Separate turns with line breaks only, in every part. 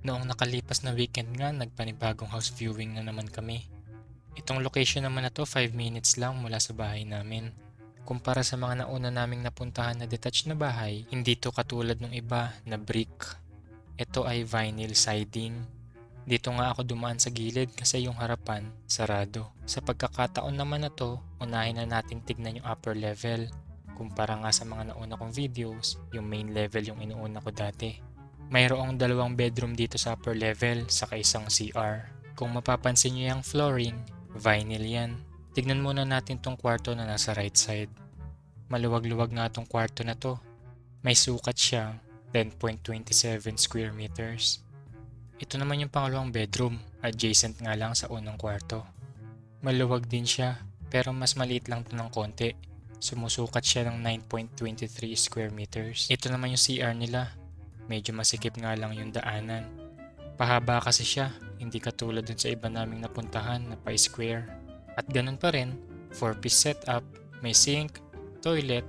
Noong nakalipas na weekend nga, nagpanibagong house viewing na naman kami. Itong location naman na to 5 minutes lang mula sa bahay namin. Kumpara sa mga nauna naming napuntahan na detached na bahay, hindi to katulad ng iba na brick. Ito ay vinyl siding. Dito nga ako dumaan sa gilid kasi yung harapan sarado. Sa pagkakataon naman na to, unahin na nating tignan yung upper level. Kumpara nga sa mga nauna kong videos, yung main level yung inuuna ko dati. Mayroong 2 bedroom dito sa upper level saka isang CR. Kung mapapansin nyo yung flooring, vinyl yan. Tignan muna natin tong kwarto na nasa right side. Maluwag-luwag nga tong kwarto na to. May sukat siya, 10.27 square meters. Ito naman yung pangalawang bedroom, adjacent nga lang sa unang kwarto. Maluwag din siya, pero mas maliit lang to ng konti. Sumusukat siya ng 9.23 square meters. Ito naman yung CR nila. Medyo masikip nga lang yung daanan. Pahaba kasi siya, hindi katulad dun sa iba naming napuntahan na pa-square. At ganun pa rin, 4-piece setup, may sink, toilet,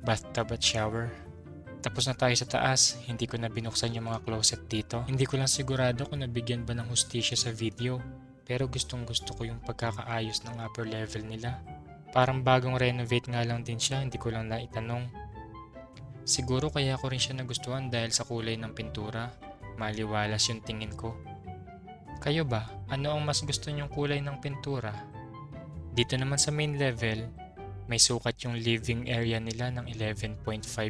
bathtub at shower. Tapos na tayo sa taas, hindi ko na binuksan yung mga closet dito. Hindi ko lang sigurado kung nabigyan ba ng hustisya sa video. Pero gustong gusto ko yung pagkakaayos ng upper level nila. Parang bagong renovate nga lang din siya, hindi ko lang naitanong. Siguro kaya ko rin siya nagustuhan dahil sa kulay ng pintura. Maliwalas yung tingin ko. Kayo ba? Ano ang mas gusto nyong kulay ng pintura? Dito naman sa main level, may sukat yung living area nila ng 11.5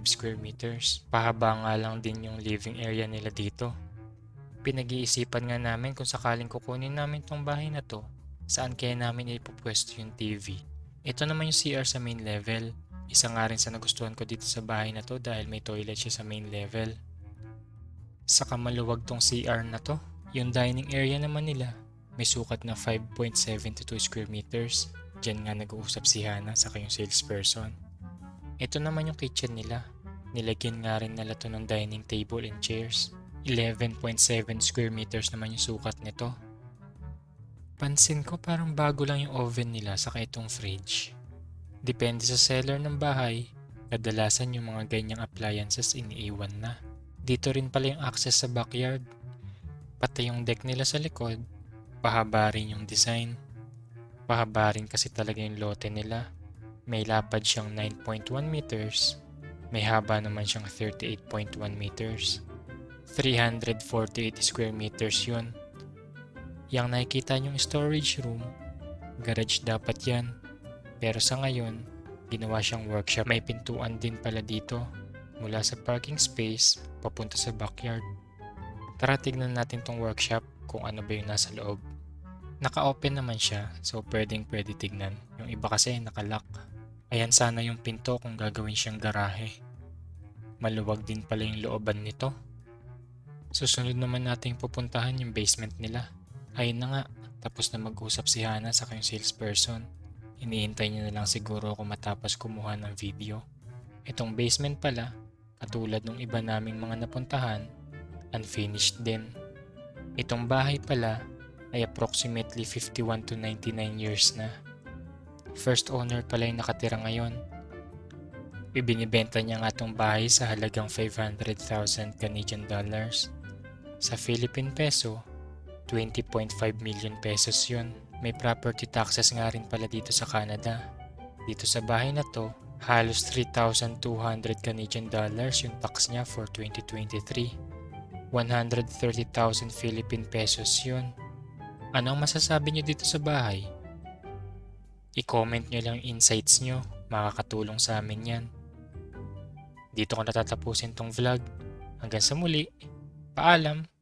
square meters. Pahaba nga lang din yung living area nila dito. Pinag-iisipan nga namin kung sakaling kukunin namin tong bahay na to, saan kaya namin ipupwesto yung TV. Ito naman yung CR sa main level. Isa nga rin sa nagustuhan ko dito sa bahay na to dahil may toilet siya sa main level. Saka maluwag tong CR na to. Yung dining area naman nila, may sukat na 5.72 square meters. Diyan nga nag-uusap si Hana saka yung salesperson. Ito naman yung kitchen nila. Nilagyan nga rin nila to ng dining table and chairs. 11.7 square meters naman yung sukat nito. Pansin ko parang bago lang yung oven nila saka itong fridge. Depende sa seller ng bahay, kadalasan yung mga ganyang appliances iniiwan na. Dito rin pala yung access sa backyard. Pati yung deck nila sa likod, pahaba rin yung design. Pahaba rin kasi talaga yung lote nila. May lapad siyang 9.1 meters, may haba naman siyang 38.1 meters. 348 square meters yun. Yang nakikita yung storage room, garage dapat yan. Pero sa ngayon, ginawa siyang workshop. May pintuan din pala dito mula sa parking space papunta sa backyard. Tara tignan natin tong workshop kung ano ba yung nasa loob. Naka-open naman siya so pwedeng tignan. Yung iba kasi naka-lock. Ayan sana yung pinto kung gagawin siyang garahe. Maluwag din pala yung looban nito. Susunod naman nating pupuntahan yung basement nila. Ayun na nga, tapos na mag-usap si Hana sa yung salesperson. Iniintay niya na lang siguro ako matapos kumuha ng video. Itong basement pala, katulad ng iba naming mga napuntahan, unfinished din. Itong bahay pala ay approximately 51 to 99 years na. First owner pala yung nakatira ngayon. Ibinibenta niya nga itong bahay sa halagang 500,000 Canadian dollars. Sa Philippine peso, 20.5 million pesos yun. May property taxes nga rin pala dito sa Canada. Dito sa bahay na to, halos 3,200 Canadian dollars yung tax niya for 2023. 130,000 Philippine pesos yun. Ano ang masasabi niyo dito sa bahay? I-comment nyo lang insights nyo, makakatulong sa amin yan. Dito ko natatapusin tong vlog. Hanggang sa muli, paalam!